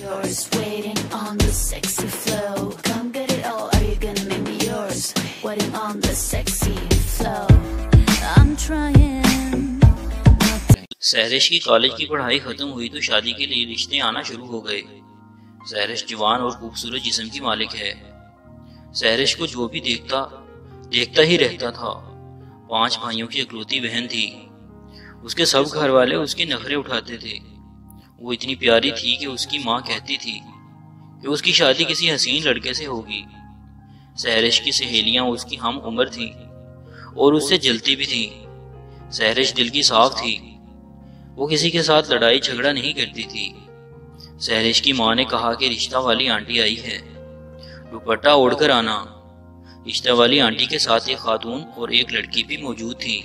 yours, waiting on the sexy flow. Come get it all, are you gonna make me yours? Waiting on the sexy flow. I'm trying. Sehrish کی college کی پڑھائی ختم ہوئی تو شادی کے لیے رشتے آنا شروع ہو گئے۔ سہرش جوان اور خوبصورت جسم کی مالک ہے۔ سہرش کو جو بھی دیکھتا ہی رہتا تھا۔ 5 بھائیوں کی اکلوتی بہن تھی۔ اس کے سب گھر والے اس کے نخرے اٹھاتے تھے۔ وہ اتنی پیاری تھی کہ اس کی ماں کہتی تھی کہ اس کی شادی کسی حسین لڑکے سے ہوگی۔ سہرش کی سہیلیاں اس کی ہم عمر تھیں اور اس سے جلتی بھی تھیں۔ سہرش دل کی صاف تھی۔ وہ کسی کے ساتھ لڑائی جھگڑا نہیں کرتی تھی۔ سہرش کی ماں نے کہا کہ رشتہ والی آنٹی آئی ہے، دوپٹہ اوڑھ کر آنا۔ رشتہ والی آنٹی کے ساتھ ایک خاتون اور ایک لڑکی بھی موجود تھی۔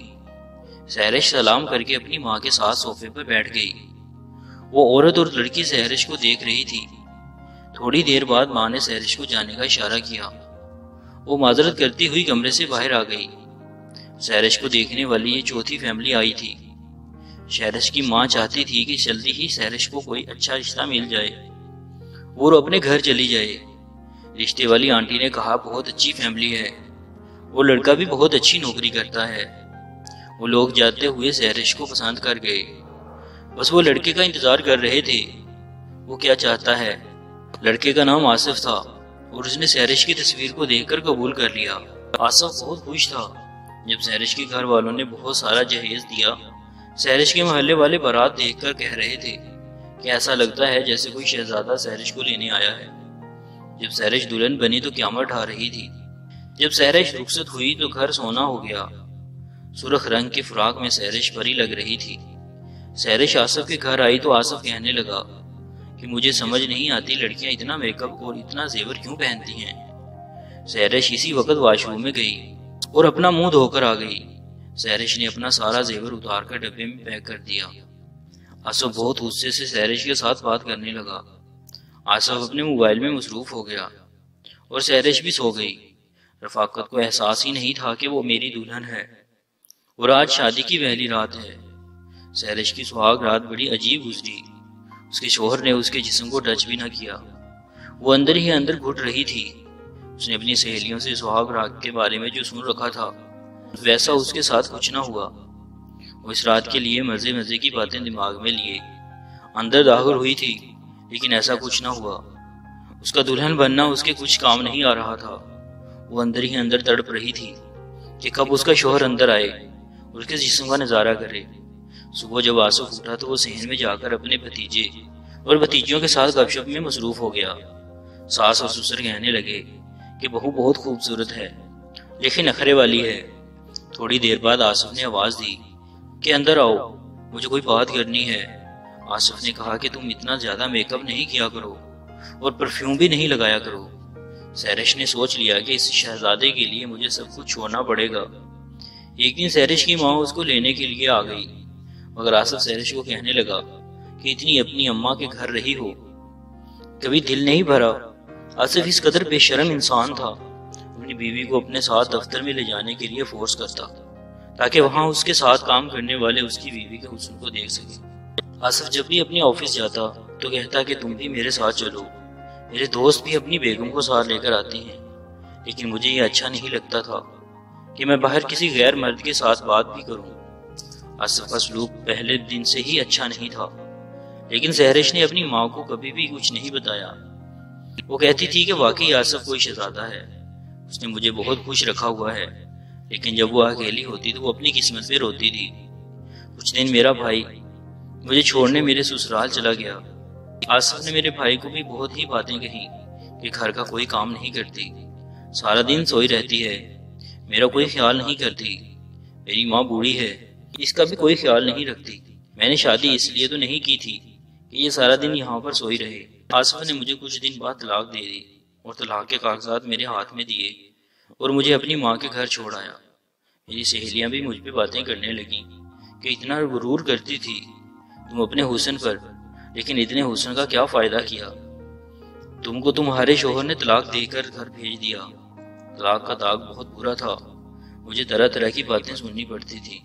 سہرش سلام کر کے اپنی ماں کے ساتھ صوفے پر بیٹھ گئی۔ وہ عورت اور لڑکی سہرش کو دیکھ رہی تھی۔ تھوڑی دیر بعد ماں نے سہرش کو جانے کا اشارہ کیا۔ وہ معذرت کرتی ہوئی کمرے سے باہر آ گئی۔ سہرش کو دیکھنے والی یہ چوتھی فیملی آئی تھی۔ سہرش کی ماں چاہتی تھی کہ جلدی ہی سہرش کو کوئی اچھا رشتہ مل جائے، وہ اپنے گھر چلی جائے۔ رشتے والی آنٹی نے کہا بہت اچھی فیملی ہے، وہ لڑکا بھی بہت اچھی نوکری کرتا ہے۔ وہ لوگ جاتے ہوئے سہرش کو پسند کر گئے، بس وہ لڑکے کا انتظار کر رہے تھے وہ کیا چاہتا ہے۔ لڑکے کا نام آصف تھا اور اس نے سہرش کی تصویر کو دیکھ کر قبول کر لیا۔ آصف بہت خوش تھا۔ جب سہرش کے گھر والوں نے بہت سارا جہیز دیا، سہرش کے محلے والے بارات دیکھ کر کہہ رہے تھے کہ ایسا لگتا ہے جیسے کوئی شہزادہ سہرش کو لینے آیا ہے۔ جب سہرش دلہن بنی تو قیامت ڈھا رہی تھی۔ جب سہرش رخصت ہوئی تو گھر سونا ہو گیا۔ سرخ رنگ کے فراق میں سہرش پری لگ رہی تھی۔ سہرش آصف کے گھر آئی تو آصف کہنے لگا کہ مجھے سمجھ نہیں آتی لڑکیاں اتنا میک اپ اور اتنا زیور کیوں پہنتی ہیں۔ سہرش اسی وقت واش روم میں گئی اور اپنا منہ دھو کر آ گئی۔ سہرش نے اپنا سارا زیور اتار کر ڈبے میں پیک کر دیا۔ آصف بہت غصے سے سہرش کے ساتھ بات کرنے لگا۔ آصف اپنے موبائل میں مصروف ہو گیا اور سہرش بھی سو گئی۔ رفاقت کو احساس ہی نہیں تھا کہ وہ میری دلہن ہے اور آج شادی کی پہلی رات ہے۔ سہرش کی سہاگ رات بڑی عجیب گزری۔ اس کے شوہر نے اس کے جسم کو ٹچ بھی نہ کیا۔ وہ اندر ہی اندر گھٹ رہی تھی۔ اس نے اپنی سہیلیوں سے سہاگ رات کے بارے میں جو سن رکھا تھا ویسا اس کے ساتھ کچھ نہ ہوا۔ وہ اس رات کے لیے مزے کی باتیں دماغ میں لیے اندر داخل ہوئی تھی، لیکن ایسا کچھ نہ ہوا۔ اس کا دلہن بننا اس کے کچھ کام نہیں آ رہا تھا۔ وہ اندر ہی اندر تڑپ رہی تھی کہ کب اس کا شوہر اندر آئے اور اس کے جسم کا نظارہ کرے۔ صبح جب آصف اٹھا تو وہ صحن میں جا کر اپنے بھتیجے اور بھتیجیوں کے ساتھ گپ شپ میں مصروف ہو گیا۔ ساس اور سسر کہنے لگے کہ بہو بہت خوبصورت ہے لیکن نخرے والی ہے۔ تھوڑی دیر بعد آصف نے آواز دی کہ اندر آؤ، مجھے کوئی بات کرنی ہے۔ آصف نے کہا کہ تم اتنا زیادہ میک اپ نہیں کیا کرو اور پرفیوم بھی نہیں لگایا کرو۔ سہرش نے سوچ لیا کہ اس شہزادے کے لیے مجھے سب کچھ چھوڑنا پڑے گا۔ ایک دن سہرش کی ماں اس کو لینے کے لیے آ گئی، مگر آصف سہرش کو کہنے لگا کہ اتنی اپنی اماں کے گھر رہی ہو، کبھی دل نہیں بھرا۔ آصف اس قدر بے شرم انسان تھا، اپنی بیوی کو اپنے ساتھ دفتر میں لے جانے کے لیے فورس کرتا تاکہ وہاں اس کے ساتھ کام کرنے والے اس کی بیوی کے حسن کو دیکھ سکیں۔ آصف جب بھی اپنے آفس جاتا تو کہتا کہ تم بھی میرے ساتھ چلو، میرے دوست بھی اپنی بیگم کو ساتھ لے کر آتے ہیں، لیکن مجھے یہ اچھا نہیں لگتا تھا کہ میں باہر کسی غیر مرد کے ساتھ بات بھی کروں۔ آصف کا سلوک پہلے دن سے ہی اچھا نہیں تھا، لیکن سہرش نے اپنی ماں کو کبھی بھی کچھ نہیں بتایا۔ وہ کہتی تھی کہ واقعی آصف کوئی شہزادہ ہے، اس نے مجھے بہت خوش رکھا ہوا ہے، لیکن جب وہ اکیلی ہوتی تو وہ اپنی قسمت پہ روتی تھی۔ کچھ دن میرا بھائی مجھے چھوڑنے میرے سسرال چلا گیا۔ آصف نے میرے بھائی کو بھی بہت ہی باتیں کہی کہ گھر کا کوئی کام نہیں کرتی، سارا دن سوئی رہتی ہے، میرا کوئی خیال نہیں کرتی، میری ماں بوڑھی ہے، اس کا بھی کوئی خیال نہیں رکھتی۔ میں نے شادی اس لیے تو نہیں کی تھی کہ یہ سارا دن یہاں پر سوئی رہے۔ آصف نے مجھے کچھ دن بعد طلاق دے دی اور طلاق کے کاغذات میرے ہاتھ میں دیے اور مجھے اپنی ماں کے گھر چھوڑ آیا۔ میری سہیلیاں بھی مجھ پہ باتیں کرنے لگیں کہ اتنا غرور کرتی تھی تم اپنے حسن پر، لیکن اتنے حسن کا کیا فائدہ کیا؟ تم کو تمہارے شوہر نے طلاق دے کر گھر بھیج دیا۔ طلاق کا داغ بہت برا تھا، مجھے طرح طرح کی باتیں سننی پڑتی تھی۔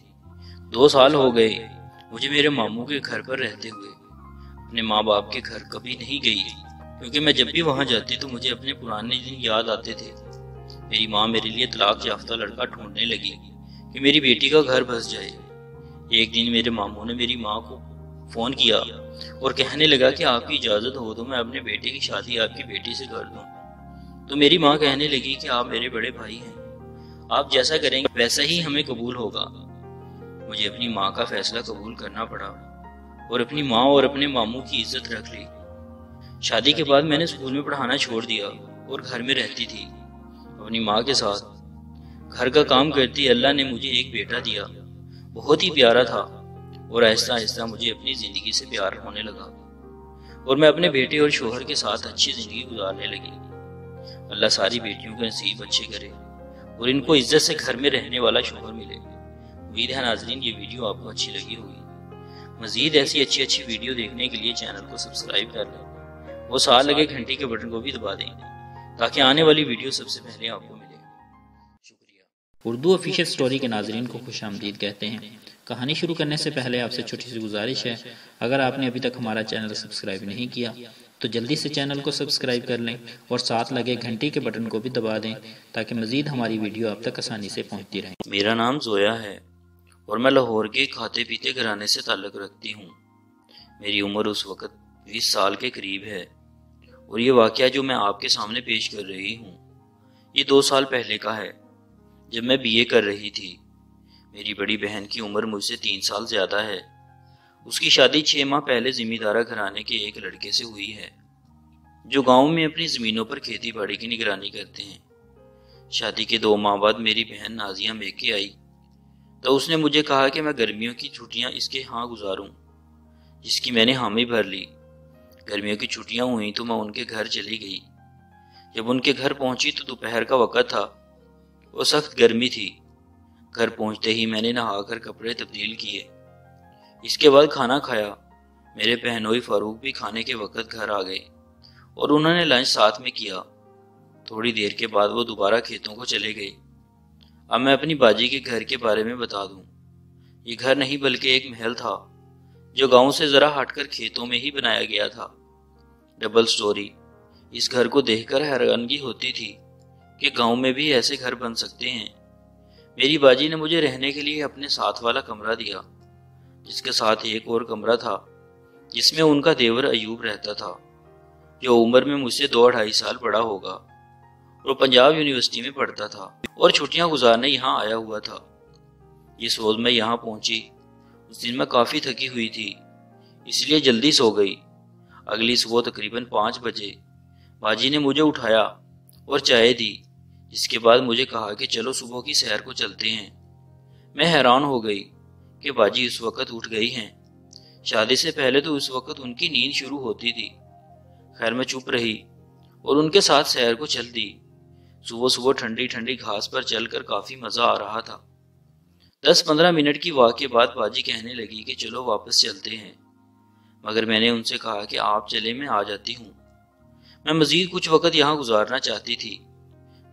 2 سال ہو گئے مجھے میرے ماموں کے گھر پر رہتے ہوئے۔ اپنے ماں باپ کے گھر کبھی نہیں گئی، کیونکہ میں جب بھی وہاں جاتی تو مجھے اپنے پرانے دن یاد آتے تھے۔ میری ماں میرے لیے طلاق یافتہ لڑکا ڈھونڈنے لگی کہ میری بیٹی کا گھر بس جائے۔ ایک دن میرے ماموں نے میری ماں کو فون کیا اور کہنے لگا کہ آپ کی اجازت ہو تو میں اپنے بیٹے کی شادی آپ کی بیٹی سے کر دوں۔ تو میری ماں کہنے لگی کہ آپ میرے بڑے بھائی ہیں، آپ جیسا کریں گے ویسا ہی ہمیں قبول ہوگا۔ مجھے اپنی ماں کا فیصلہ قبول کرنا پڑا اور اپنی ماں اور اپنے ماموں کی عزت رکھ لی۔ شادی کے بعد میں نے اسکول میں پڑھانا چھوڑ دیا اور گھر میں رہتی تھی اپنی ماں کے ساتھ، گھر کا کام کرتی۔ اللہ نے مجھے ایک بیٹا دیا، بہت ہی پیارا تھا، اور آہستہ آہستہ مجھے اپنی زندگی سے پیار ہونے لگا اور میں اپنے بیٹے اور شوہر کے ساتھ اچھی زندگی گزارنے لگی۔ اللہ ساری بیٹیوں کے نصیب اچھے کرے اور ان کو عزت سے گھر میں رہنے والا شوہر ملے۔ امید ہے ناظرین یہ ویڈیو آپ کو اچھی لگی ہوگی۔ مزید ایسی اچھی ویڈیو دیکھنے کے لیے چینل کو سبسکرائب کر لیں اور ساتھ لگے گھنٹی کے بٹن کو بھی دبا دیں تاکہ آنے والی ویڈیو سب سے پہلے آپ کو ملے۔ شکریہ۔ اردو آفیشیل سٹوری کے ناظرین کو خوش آمدید کہتے ہیں۔ کہانی شروع کرنے سے پہلے آپ سے چھوٹی سی گزارش ہے، اگر آپ نے ابھی تک ہمارا چینل سبسکرائب نہیں کیا تو جلدی سے چینل کو سبسکرائب کر لیں اور ساتھ لگے گھنٹی کے بٹن کو بھی دبا دیں تاکہ مزید ہماری ویڈیو آپ تک آسانی سے پہنچتی رہے۔ میرا نام زویا ہے اور میں لاہور کے کھاتے پیتے گھرانے سے تعلق رکھتی ہوں۔ میری عمر اس وقت 20 سال کے قریب ہے اور یہ واقعہ جو میں آپ کے سامنے پیش کر رہی ہوں یہ 2 سال پہلے کا ہے، جب میں BA کر رہی تھی۔ میری بڑی بہن کی عمر مجھ سے 3 سال زیادہ ہے۔ اس کی شادی 6 ماہ پہلے زمیندارہ گھرانے کے ایک لڑکے سے ہوئی ہے جو گاؤں میں اپنی زمینوں پر کھیتی باڑی کی نگرانی کرتے ہیں۔ شادی کے 2 ماہ بعد میری بہن نازیہ میکے آئی تو اس نے مجھے کہا کہ میں گرمیوں کی چھٹیاں اس کے ہاں گزاروں، جس کی میں نے حامی بھر لی۔ گرمیوں کی چھٹیاں ہوئیں تو میں ان کے گھر چلی گئی۔ جب ان کے گھر پہنچی تو دوپہر کا وقت تھا اور سخت گرمی تھی۔ گھر پہنچتے ہی میں نے نہا کر کپڑے تبدیل کیے، اس کے بعد کھانا کھایا۔ میرے بہنوئی فاروق بھی کھانے کے وقت گھر آ گئے اور انہوں نے لنچ ساتھ میں کیا۔ تھوڑی دیر کے بعد وہ دوبارہ کھیتوں کو چلے گئے۔ اب میں اپنی باجی کے گھر کے بارے میں بتا دوں۔ یہ گھر نہیں بلکہ ایک محل تھا جو گاؤں سے ذرا ہٹ کر کھیتوں میں ہی بنایا گیا تھا، ڈبل سٹوری۔ اس گھر کو دیکھ کر حیرانگی ہوتی تھی کہ گاؤں میں بھی ایسے گھر بن سکتے ہیں۔ میری باجی نے مجھے رہنے کے لیے اپنے ساتھ والا کمرہ دیا، جس کے ساتھ ایک اور کمرہ تھا جس میں ان کا دیور ایوب رہتا تھا، جو عمر میں مجھ سے 2-2.5 سال بڑا ہوگا اور پنجاب یونیورسٹی میں پڑھتا تھا اور چھٹیاں گزارنے یہاں آیا ہوا تھا۔ جس روز میں یہاں پہنچی اس دن میں کافی تھکی ہوئی تھی، اس لیے جلدی سو گئی۔ اگلی صبح تقریباً 5 بجے باجی نے مجھے اٹھایا اور چائے دی، جس کے بعد مجھے کہا کہ چلو صبح کی سیر کو چلتے ہیں۔ میں حیران ہو گئی کہ باجی اس وقت اٹھ گئی ہیں، شادی سے پہلے تو اس وقت ان کی نیند شروع ہوتی تھی۔ خیر میں چپ رہی اور ان کے ساتھ سیر کو چل دی۔ صبح صبح ٹھنڈی ٹھنڈی گھاس پر چل کر کافی مزہ آ رہا تھا۔ 10-15 منٹ کی واک کے بعد باجی کہنے لگی کہ چلو واپس چلتے ہیں، مگر میں نے ان سے کہا کہ آپ چلے میں آ جاتی ہوں، میں مزید کچھ وقت یہاں گزارنا چاہتی تھی۔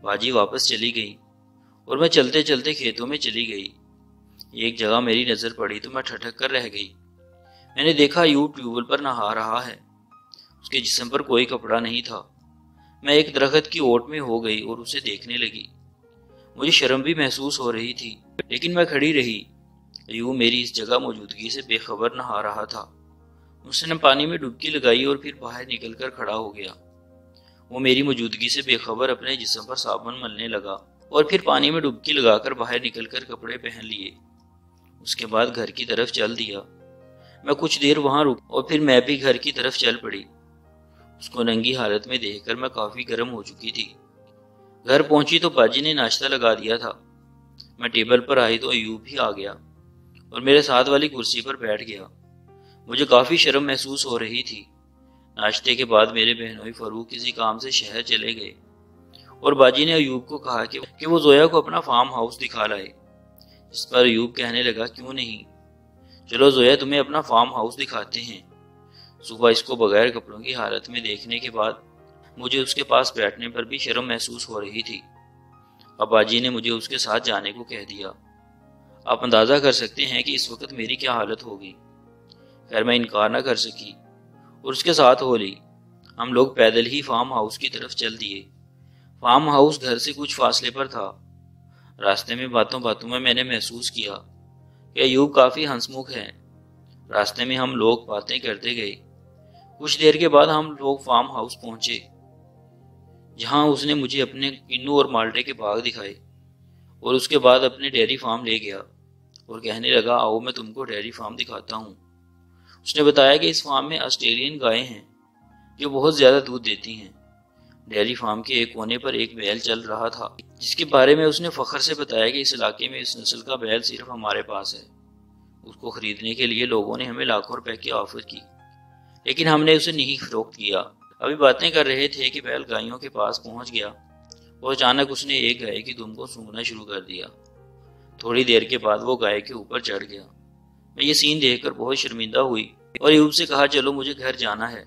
باجی واپس چلی گئی اور میں چلتے چلتے کھیتوں میں چلی گئی۔ ایک جگہ میری نظر پڑی تو میں ٹھٹک کر رہ گئی۔ میں نے دیکھا ایوب ٹیوبویل پر نہا رہا ہے، اس کے جسم پر کوئی کپڑا نہیں تھا۔ میں ایک درخت کی اوٹ میں ہو گئی اور اسے دیکھنے لگی۔ مجھے شرم بھی محسوس ہو رہی تھی، لیکن میں کھڑی رہی۔ ایوب میری اس جگہ موجودگی سے بے خبر نہا رہا تھا۔ اس نے پانی میں ڈبکی لگائی اور پھر باہر نکل کر کھڑا ہو گیا۔ وہ میری موجودگی سے بے خبر اپنے جسم پر صابن ملنے لگا اور پھر پانی میں ڈبکی لگا کر باہر نکل کر کپڑے پہن لیے۔ اس کے بعد گھر کی طرف چل دیا۔ میں کچھ دیر وہاں رک اور پھر میں بھی گھر کی طرف چل پڑی۔ اس کو ننگی حالت میں دیکھ کر میں کافی گرم ہو چکی تھی۔ گھر پہنچی تو باجی نے ناشتہ لگا دیا تھا۔ میں ٹیبل پر آئی تو ایوب بھی آ گیا اور میرے ساتھ والی کرسی پر بیٹھ گیا۔ مجھے کافی شرم محسوس ہو رہی تھی۔ ناشتے کے بعد میرے بہنوئی فاروق کسی کام سے شہر چلے گئے اور باجی نے ایوب کو کہا کہ وہ زویا کو اپنا فارم ہاؤس دکھا لائے، جس پر ایوب کہنے لگا کیوں نہیں، چلو زویا تمہیں اپنا فارم ہاؤس دکھاتے ہیں۔ صبح اس کو بغیر کپڑوں کی حالت میں دیکھنے کے بعد مجھے اس کے پاس بیٹھنے پر بھی شرم محسوس ہو رہی تھی۔ اب باجی نے مجھے اس کے ساتھ جانے کو کہہ دیا۔ آپ اندازہ کر سکتے ہیں کہ اس وقت میری کیا حالت ہوگی۔ خیر میں انکار نہ کر سکی اور اس کے ساتھ ہولی۔ ہم لوگ پیدل ہی فارم ہاؤس کی طرف چل دیے۔ فارم ہاؤس گھر سے کچھ فاصلے پر تھا۔ راستے میں باتوں باتوں میں میں نے محسوس کیا کہ ایوب کافی ہنسمکھ ہے۔ راستے میں ہم لوگ باتیں کرتے گئے۔ کچھ دیر کے بعد ہم لوگ فارم ہاؤس پہنچے، جہاں اس نے مجھے اپنے کنو اور مالٹے کے باغ دکھائے اور اس کے بعد اپنے ڈیری فارم لے گیا اور کہنے لگا آؤ میں تم کو ڈیری فارم دکھاتا ہوں۔ اس نے بتایا کہ اس فارم میں آسٹریلین گائیں ہیں جو بہت زیادہ دودھ دیتی ہیں۔ ڈیری فارم کے ایک کونے پر ایک بیل چل رہا تھا جس کے بارے میں اس نے فخر سے بتایا کہ اس علاقے میں اس نسل کا بیل صرف ہمارے پاس ہے۔ اس کو خریدنے کے لیے لوگوں نے ہمیں لاکھوں روپے کی آفر کی، لیکن ہم نے اسے نہیں فروخت کیا۔ ابھی باتیں کر رہے تھے کہ بیل گائیوں کے پاس پہنچ گیا اور اچانک اس نے ایک گائے کی دم کو سونگھنا شروع کر دیا۔ تھوڑی دیر کے بعد وہ گائے کے اوپر چڑھ گیا۔ میں یہ سین دیکھ کر بہت شرمندہ ہوئی اور ایوب سے کہا چلو مجھے گھر جانا ہے۔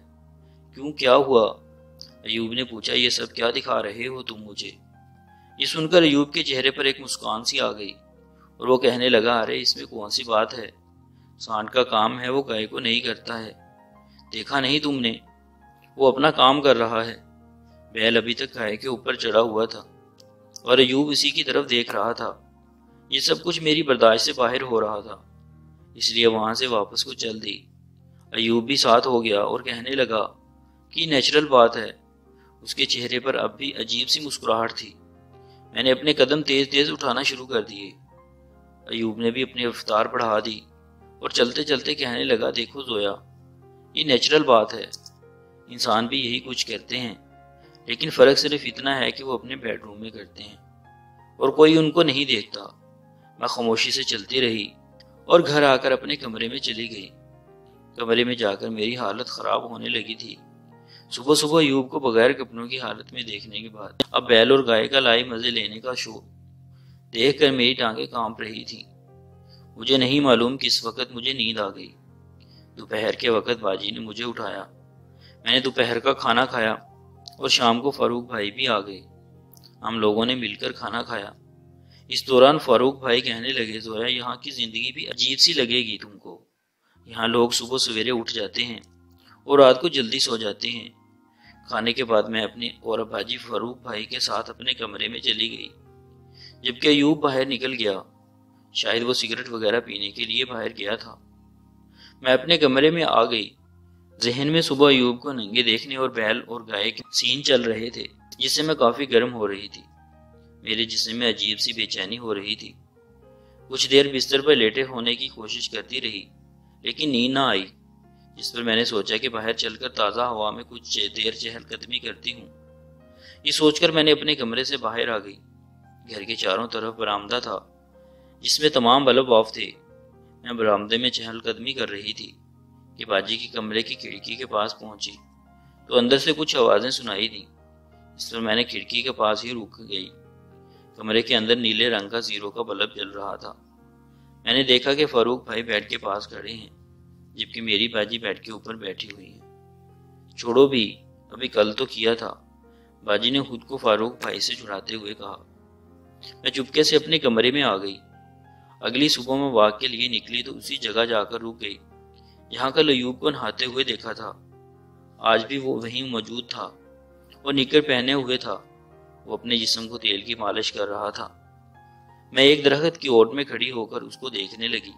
کیوں، کیا ہوا؟ ایوب نے پوچھا۔ یہ سب کیا دکھا رہے ہو تم مجھے؟ یہ سن کر ایوب کے چہرے پر ایک مسکان سی آ گئی اور وہ کہنے لگا ارے اس میں کون سی بات ہے، سانڈ کا کام ہے وہ گائے کو نہیں کرتا ہے، دیکھا نہیں تم نے، وہ اپنا کام کر رہا ہے۔ بیل ابھی تک گائے کے اوپر چڑھا ہوا تھا اور ایوب اسی کی طرف دیکھ رہا تھا۔ یہ سب کچھ میری برداشت سے باہر ہو رہا تھا، اس لیے وہاں سے واپس کو چل دی۔ ایوب بھی ساتھ ہو گیا اور کہنے لگا کہ نیچرل بات ہے۔ اس کے چہرے پر اب بھی عجیب سی مسکراہٹ تھی۔ میں نے اپنے قدم تیز تیز اٹھانا شروع کر دیے۔ ایوب نے بھی اپنی رفتار بڑھا دی اور چلتے چلتے کہنے لگا دیکھو زویا، یہ نیچرل بات ہے، انسان بھی یہی کچھ کرتے ہیں، لیکن فرق صرف اتنا ہے کہ وہ اپنے بیڈ روم میں کرتے ہیں اور کوئی ان کو نہیں دیکھتا۔ میں خاموشی سے چلتی رہی اور گھر آ کر اپنے کمرے میں چلی گئی۔ کمرے میں جا کر میری حالت خراب ہونے لگی تھی۔ صبح صبح ایوب کو بغیر کپڑوں کی حالت میں دیکھنے کے بعد اب بیل اور گائے کا لائی مزے لینے کا شو دیکھ کر میری ٹانگیں کانپ رہی تھی۔ مجھے نہیں معلوم کس وقت مجھے نیند آ گئی۔ دوپہر کے وقت باجی نے مجھے اٹھایا۔ میں نے دوپہر کا کھانا کھایا اور شام کو فاروق بھائی بھی آ گئے۔ ہم لوگوں نے مل کر کھانا کھایا۔ اس دوران فاروق بھائی کہنے لگے زویا یہاں کی زندگی بھی عجیب سی لگے گی تم کو۔ یہاں لوگ صبح سویرے اٹھ جاتے ہیں اور رات کو جلدی سو جاتے ہیں۔ کھانے کے بعد میں اپنے اور باجی فاروق بھائی کے ساتھ اپنے کمرے میں چلی گئی، جبکہ ایوب باہر نکل گیا۔ شاید وہ سگریٹ وغیرہ پینے کے لیے باہر گیا تھا۔ میں اپنے کمرے میں آ گئی۔ ذہن میں صبح ایوب کو ننگے دیکھنے اور بیل اور گائے کے سین چل رہے تھے، جس سے میں کافی گرم ہو رہی تھی۔ میرے جسم میں عجیب سی بے چینی ہو رہی تھی۔ کچھ دیر بستر پر لیٹے ہونے کی کوشش کرتی رہی، لیکن نیند نہ آئی، جس پر میں نے سوچا کہ باہر چل کر تازہ ہوا میں کچھ دیر چہل قدمی کرتی ہوں۔ یہ سوچ کر میں نے اپنے کمرے سے باہر آ گئی۔ گھر کے چاروں طرف برآمدہ تھا جس میں تمام بلب آف تھے۔ میں برآمدے میں چہل قدمی کر رہی تھی کہ باجی کے کمرے کی کھڑکی کے پاس پہنچی تو اندر سے کچھ آوازیں سنائی دیں، اس پر میں نے کھڑکی کے پاس ہی رک گئی۔ کمرے کے اندر نیلے رنگ کا زیرو کا بلب جل رہا تھا۔ میں نے دیکھا کہ فاروق بھائی بیڈ کے پاس کھڑے ہیں، جبکہ میری باجی بیڈ کے اوپر بیٹھی ہوئی ہے۔ چھوڑو بھی، ابھی کل تو کیا تھا، باجی نے خود کو فاروق بھائی سے چھڑاتے ہوئے کہا۔ میں چپکے سے اپنے کمرے میں آ گئی۔ اگلی صبح میں واک کے لیے نکلی تو اسی جگہ جا کر رک گئی جہاں کل ایوب کو نہاتے ہوئے دیکھا تھا۔ آج بھی وہ وہیں موجود تھا اور نکر پہنے ہوئے تھا۔ وہ اپنے جسم کو تیل کی مالش کر رہا تھا۔ میں ایک درخت کی اوٹ میں کھڑی ہو کر اس کو دیکھنے لگی۔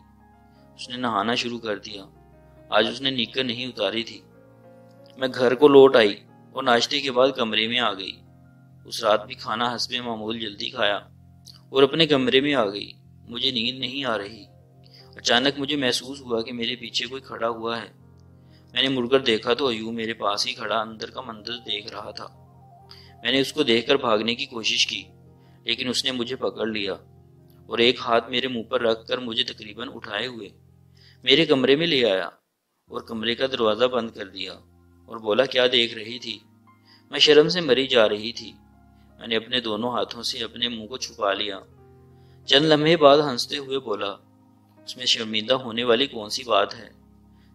اس نے نہانا شروع کر دیا۔ آج اس نے نکر نہیں اتاری تھی۔ میں گھر کو لوٹ آئی اور ناشتے کے بعد کمرے میں آ گئی۔ اس رات بھی کھانا حسب معمول جلدی کھایا اور اپنے کمرے میں آ گئی۔ مجھے نیند نہیں آ رہی۔ اچانک مجھے محسوس ہوا کہ میرے پیچھے کوئی کھڑا ہوا ہے۔ میں نے مڑ کر دیکھا تو ایوب میرے پاس ہی کھڑا اندر کا منظر دیکھ رہا تھا۔ میں نے اس کو دیکھ کر بھاگنے کی کوشش کی، لیکن اس نے مجھے پکڑ لیا اور ایک ہاتھ میرے منہ پر رکھ کر مجھے تقریباً اٹھائے ہوئے میرے کمرے میں لے آیا اور کمرے کا دروازہ بند کر دیا اور بولا کیا دیکھ رہی تھی؟ میں شرم سے مری جا رہی تھی۔ میں نے اپنے دونوں ہاتھوں سے اپنے منہ کو چھپا لیا۔ چند لمحے بعد ہنستے ہوئے بولا اس میں شرمندہ ہونے والی کون سی بات ہے؟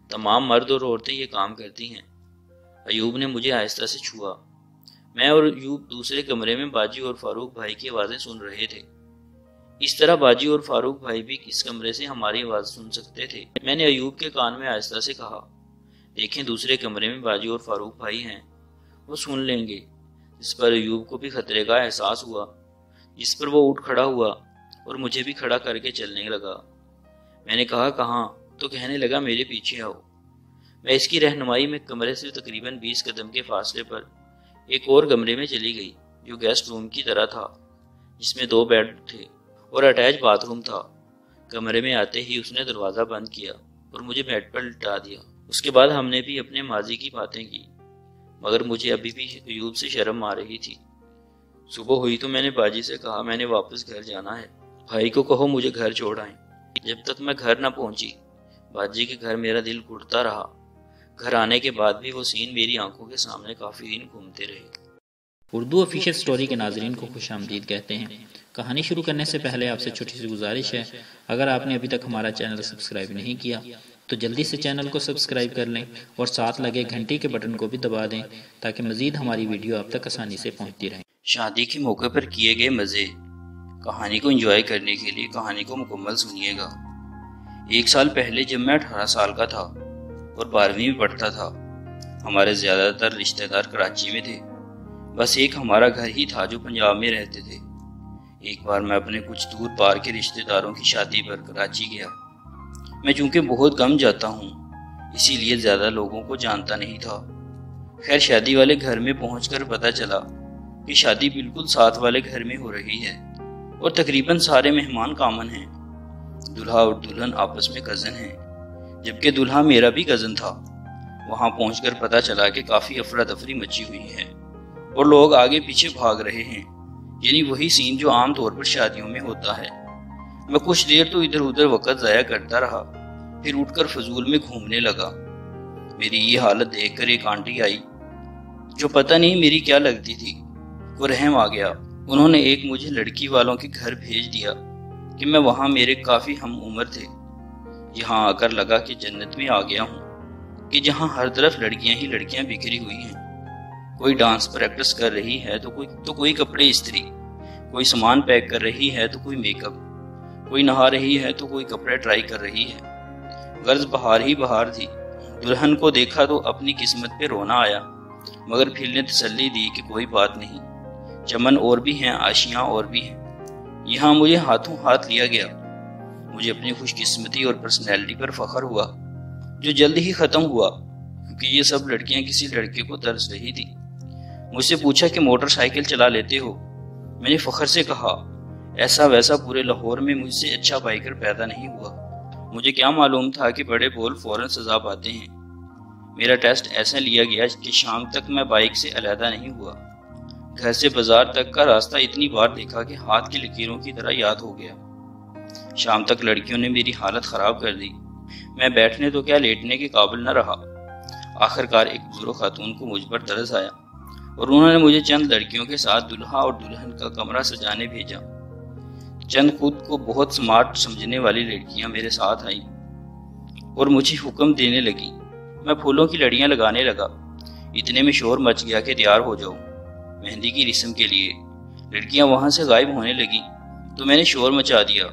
تمام مرد اور عورتیں یہ کام کرتی ہیں۔ ایوب نے مجھے آہستہ سے چھوا۔ میں اور ایوب دوسرے کمرے میں باجی اور فاروق بھائی کی آوازیں سن رہے تھے۔ اس طرح باجی اور فاروق بھائی بھی اس کمرے سے ہماری آواز سن سکتے تھے۔ میں نے ایوب کے کان میں آہستہ سے کہا دیکھیں دوسرے کمرے میں باجی اور فاروق بھائی ہیں، وہ سن لیں گے۔ جس پر ایوب کو بھی خطرے کا احساس ہوا، جس پر وہ اٹھ کھڑا ہوا اور مجھے بھی کھڑا کر کے چلنے لگا۔ میں نے کہا کہاں؟ تو کہنے لگا میرے پیچھے آؤ۔ میں اس کی رہنمائی میں کمرے سے تقریباً 20 قدم کے فاصلے پر ایک اور کمرے میں چلی گئی جو گیسٹ روم کی طرح تھا، جس میں 2 بیڈ تھے اور اٹیچ باتھ روم تھا۔ کمرے میں آتے ہی اس نے دروازہ بند کیا اور مجھے بیڈ پر لٹا دیا۔ اس کے بعد ہم نے بھی اپنے ماضی کی باتیں کی، مگر مجھے ابھی بھی ایوب سے شرم آ رہی تھی۔ صبح ہوئی تو میں نے باجی سے کہا میں نے واپس گھر جانا ہے، بھائی کو کہو مجھے گھر چھوڑ آئیں۔ جب تک میں گھر نہ پہنچی باجی کے گھر میرا دل گھٹتا رہا۔ گھر آنے کے بعد بھی وہ سین میری آنکھوں کے سامنے کافی دن گھومتے رہے۔ اردو آفیشیل سٹوری کے ناظرین کو خوش آمدید کہتے ہیں۔ کہانی شروع کرنے سے پہلے آپ سے چھوٹی سی گزارش ہے، اگر آپ نے ابھی تک ہمارا چینل سبسکرائب نہیں کیا تو جلدی سے چینل کو سبسکرائب کر لیں اور ساتھ لگے گھنٹی کے بٹن کو بھی دبا دیں تاکہ مزید ہماری ویڈیو آپ تک آسانی سے پہنچتی رہیں۔ شادی کے موقع پر کیے گئے مزے۔ کہانی کو انجوائے کرنے کے لیے کہانی کو مکمل سنیے گا۔ 1 سال پہلے جب میں 18 سال کا تھا اور 12ویں میں پڑھتا تھا، ہمارے زیادہ تر رشتہ دار کراچی میں تھے، بس ایک ہمارا گھر ہی تھا جو پنجاب میں رہتے تھے۔ ایک بار میں اپنے کچھ دور پار کے رشتہ داروں کی شادی پر کراچی گیا۔ میں چونکہ بہت کم جاتا ہوں اسی لیے زیادہ لوگوں کو جانتا نہیں تھا۔ خیر شادی والے گھر میں پہنچ کر پتہ چلا کہ شادی بالکل ساتھ والے گھر میں ہو رہی ہے اور تقریباً سارے مہمان کامن ہیں۔ دلہا اور دلہن آپس میں کزن ہیں، جبکہ دلہا میرا بھی کزن تھا۔ وہاں پہنچ کر پتہ چلا کہ کافی افراتفری مچی ہوئی ہے اور لوگ آگے پیچھے بھاگ رہے ہیں، یعنی وہی سین جو عام طور پر شادیوں میں ہوتا ہے۔ میں کچھ دیر تو ادھر ادھر وقت ضائع کرتا رہا، پھر اٹھ کر فضول میں گھومنے لگا۔ میری یہ حالت دیکھ کر ایک آنٹی آئی جو پتہ نہیں میری کیا لگتی تھی، وہ رحم آ گیا۔ انہوں نے ایک مجھے لڑکی والوں کے گھر بھیج دیا کہ میں وہاں میرے کافی ہم عمر تھے۔ یہاں آ کر لگا کہ جنت میں آ گیا ہوں، کہ جہاں ہر طرف لڑکیاں ہی لڑکیاں بکھری ہوئی ہیں۔ کوئی ڈانس پریکٹس کر رہی ہے تو کوئی کپڑے استری، کوئی سامان پیک کر رہی ہے تو کوئی میک اپ، کوئی نہا رہی ہے تو کوئی کپڑے ٹرائی کر رہی ہے۔ غرض بہار ہی بہار تھی۔ دلہن کو دیکھا تو اپنی قسمت پہ رونا آیا، مگر پھر نے تسلی دی کہ کوئی بات نہیں، چمن اور بھی ہیں، آشیاں اور بھی ہیں۔ یہاں مجھے ہاتھوں ہاتھ لیا گیا۔ مجھے اپنی خوش قسمتی اور پرسنالٹی پر فخر ہوا جو جلد ہی ختم ہوا، کیونکہ یہ سب لڑکیاں کسی لڑکے کو ترس رہی تھی۔ مجھ سے پوچھا کہ موٹر سائیکل چلا لیتے ہو؟ میں نے فخر سے کہا ایسا ویسا پورے لاہور میں مجھ سے اچھا بائیکر پیدا نہیں ہوا۔ مجھے کیا معلوم تھا کہ بڑے بول فوراً سزا پاتے ہیں۔ میرا ٹیسٹ ایسا لیا گیا کہ شام تک میں بائک سے علیحدہ نہیں ہوا۔ گھر سے بازار تک کا راستہ اتنی بار دیکھا کہ ہاتھ کی لکیروں کی طرح یاد ہو گیا۔ شام تک لڑکیوں نے میری حالت خراب کر دی۔ میں بیٹھنے تو کیا لیٹنے کے قابل نہ رہا۔ آخر کار ایک بزرگ خاتون کو مجھ پر ترس آیا اور انہوں نے مجھے چند لڑکیوں کے ساتھ دلہا اور دلہن کا کمرہ سجانے بھیجا۔ چند خود کو بہت سمارٹ سمجھنے والی لڑکیاں میرے ساتھ آئیں اور مجھے حکم دینے لگی۔ میں پھولوں کی لڑیاں لگانے لگا۔ اتنے میں شور مچ گیا کہ تیار ہو جاؤ مہندی کی رسم کے لیے۔ لڑکیاں وہاں سے غائب ہونے لگیں تو میں نے شور مچا دیا۔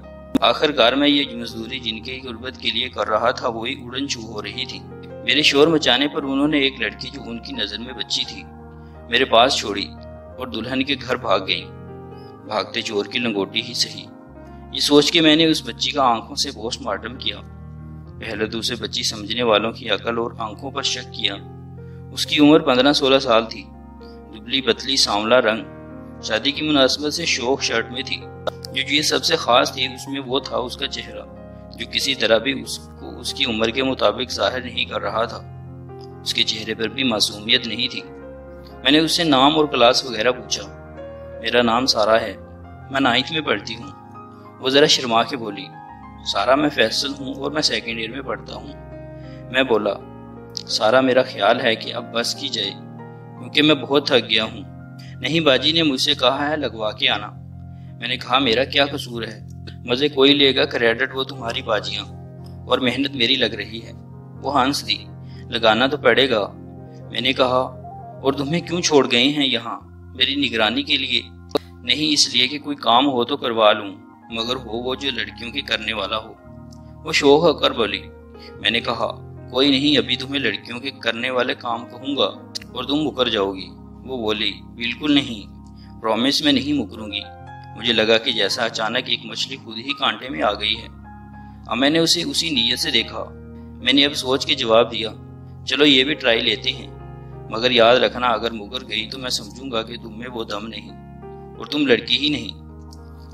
آخر کار میں یہ مزدوری جن کے غربت کے لیے کر رہا تھا وہی اڑن چھو ہو رہی تھی۔ میرے شور مچانے پر انہوں نے ایک لڑکی جو ان کی نظر میں بچی تھی میرے پاس چھوڑی اور دلہن کے گھر بھاگ گئیں۔ بھاگتے چور کی لنگوٹی ہی صحیح، یہ سوچ کے میں نے اس بچی کا آنکھوں سے پوسٹ مارٹم کیا۔ پہلے تو اسے بچی سمجھنے والوں کی عقل اور آنکھوں پر شک کیا۔ اس کی عمر 15-16 سال تھی، دبلی پتلی سانولا رنگ، شادی کی مناسبت سے شوق شرٹ میں تھی۔ جو چیز سب سے خاص تھی اس میں وہ تھا اس کا چہرہ، جو کسی طرح بھی اس کو اس کی عمر کے مطابق ظاہر نہیں کر رہا تھا۔ اس کے چہرے پر بھی معصومیت نہیں تھی۔ میں نے اس سے نام اور کلاس وغیرہ پوچھا۔ میرا نام سارا ہے، میں 9th میں پڑھتی ہوں۔ وہ ذرا شرما کے بولی، سارا میں فیصل ہوں اور میں 2nd ایئر میں پڑھتا ہوں۔ میں بولا، سارا میرا خیال ہے کہ اب بس کی جائے کیونکہ میں بہت تھک گیا ہوں۔ نہیں باجی نے مجھ سے کہا ہے لگوا کے آنا۔ میں نے کہا میرا کیا قصور ہے، مزے کوئی لے گا، کریڈٹ وہ تمہاری باجیاں اور محنت میری لگ رہی ہے۔ وہ ہنس دی، لگانا تو پڑے گا۔ میں نے کہا اور تمہیں کیوں چھوڑ گئے ہیں یہاں؟ میری نگرانی کے لیے؟ نہیں، اس لیے کہ کوئی کام ہو تو کروا لوں، مگر ہو وہ جو لڑکیوں کے کرنے والا ہو۔ وہ شوق ہو کر بولی۔ میں نے کہا کوئی نہیں، ابھی تمہیں لڑکیوں کے کرنے والے کام کہوں گا اور تم مکر جاؤ گی۔ وہ بولی بالکل نہیں، پرومس میں نہیں مکروں گی۔ مجھے لگا کہ جیسا اچانک ایک مچھلی خود ہی کانٹے میں آ گئی ہے۔ اب میں نے اسے اسی نیت سے دیکھا۔ میں نے اب سوچ کے جواب دیا، چلو یہ بھی ٹرائی لیتے ہیں، مگر یاد رکھنا اگر مکر گئی تو میں سمجھوں گا کہ تم میں وہ دم نہیں اور تم لڑکی ہی نہیں۔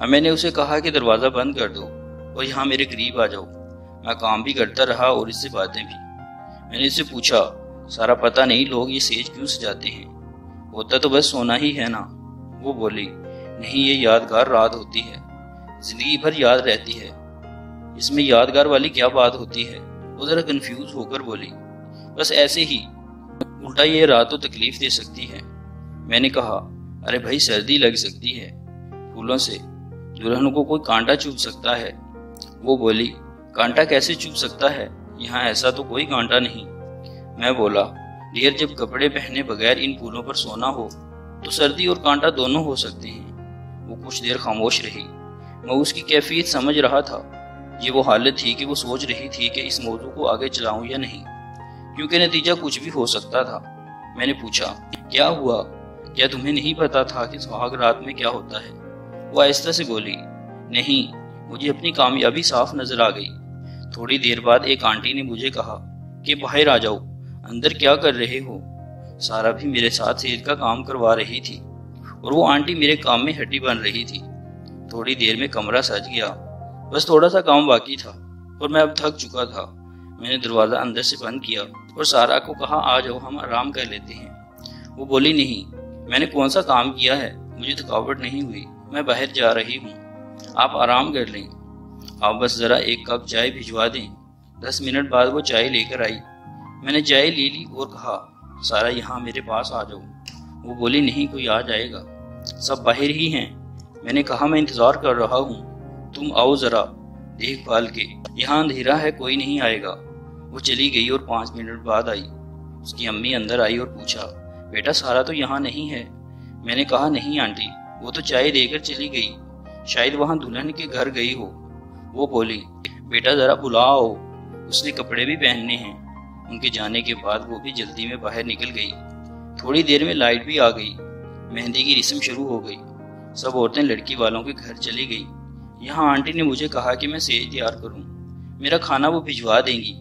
اب میں نے اسے کہا کہ دروازہ بند کر دو اور یہاں میرے قریب آ جاؤ۔ میں کام بھی کرتا رہا اور اس سے باتیں بھی۔ میں نے اس سے پوچھا، سارا پتہ نہیں لوگ یہ سیج کیوں سجاتے ہیں؟ ہوتا تو بس سونا ہی ہے نا۔ وہ بولی نہیں، یہ یادگار رات ہوتی ہے، زندگی بھر یاد رہتی ہے۔ اس میں یادگار والی کیا بات ہوتی ہے؟ وہ ذرا کنفیوز ہو کر بولی، بس ایسے ہی، الٹا یہ رات تو تکلیف دے سکتی ہے۔ میں نے کہا، ارے بھائی سردی لگ سکتی ہے پھولوں سے، دلہن کو کوئی کانٹا چوب سکتا ہے۔ وہ بولی کانٹا کیسے چوب سکتا ہے؟ یہاں ایسا تو کوئی کانٹا نہیں۔ میں بولا ڈیئر، جب کپڑے پہنے بغیر ان پھولوں پر سونا ہو تو سردی اور کانٹا دونوں ہو سکتے ہیں۔ وہ کچھ دیر خاموش رہی۔ میں اس کی کیفیت سمجھ رہا تھا۔ یہ وہ حالت تھی کہ وہ سوچ رہی تھی کہ اس موضوع کو آگے چلاؤں یا نہیں، کیونکہ نتیجہ کچھ بھی ہو سکتا تھا۔ میں نے پوچھا، کیا ہوا؟ کیا تمہیں نہیں پتا تھا کہ سہاگ رات میں کیا ہوتا ہے؟ وہ آہستہ سے بولی، نہیں، مجھے اپنی کامیابی صاف نظر آ گئی۔ تھوڑی دیر بعد ایک آنٹی نے مجھے کہا کہ باہر آ جاؤ، اندر کیا کر رہے ہو؟ سارا بھی میرے ساتھ سیج کا کام کروا رہی تھی اور وہ آنٹی میرے کام میں ہڈی بن رہی تھی۔ تھوڑی دیر میں کمرہ سج گیا، بس تھوڑا سا کام باقی تھا اور میں اب تھک چکا تھا۔ میں نے دروازہ اندر سے بند کیا اور سارا کو کہا، آ جاؤ ہم آرام کر لیتے ہیں۔ وہ بولی نہیں، میں نے کون سا کام کیا ہے، مجھے تھکاوٹ نہیں ہوئی، میں باہر جا رہی ہوں، آپ آرام کر لیں، آپ بس ذرا ایک کپ چائے بھجوا دیں۔ 10 منٹ بعد وہ چائے لے کر آئی۔ میں نے چائے لے لی اور کہا، سارا یہاں میرے پاس آ جاؤ۔ وہ بولی نہیں، کوئی آ جائے گا، سب باہر ہی ہیں۔ میں نے کہا، میں انتظار کر رہا ہوں، تم آؤ ذرا دیکھ بھال کے، یہاں اندھیرا ہے، کوئی نہیں آئے گا۔ وہ چلی گئی اور 5 منٹ بعد آئی۔ اس کی امی اندر آئی اور پوچھا، بیٹا سارا تو یہاں نہیں ہے؟ میں نے کہا، نہیں آنٹی، وہ تو چائے دے کر چلی گئی، شاید وہاں دلہن کے گھر گئی ہو۔ وہ بولی، بیٹا ذرا بلاؤ، اس نے کپڑے بھی پہننے ہیں۔ ان کے جانے کے بعد وہ بھی جلدی میں باہر نکل گئی۔ تھوڑی دیر میں لائٹ بھی آ گئی، مہندی کی رسم شروع ہو گئی، سب عورتیں لڑکی والوں کے گھر چلی گئی۔ یہاں آنٹی نے مجھے کہا کہ میں سیج تیار کروں، میرا کھانا وہ بھجوا دیں گی۔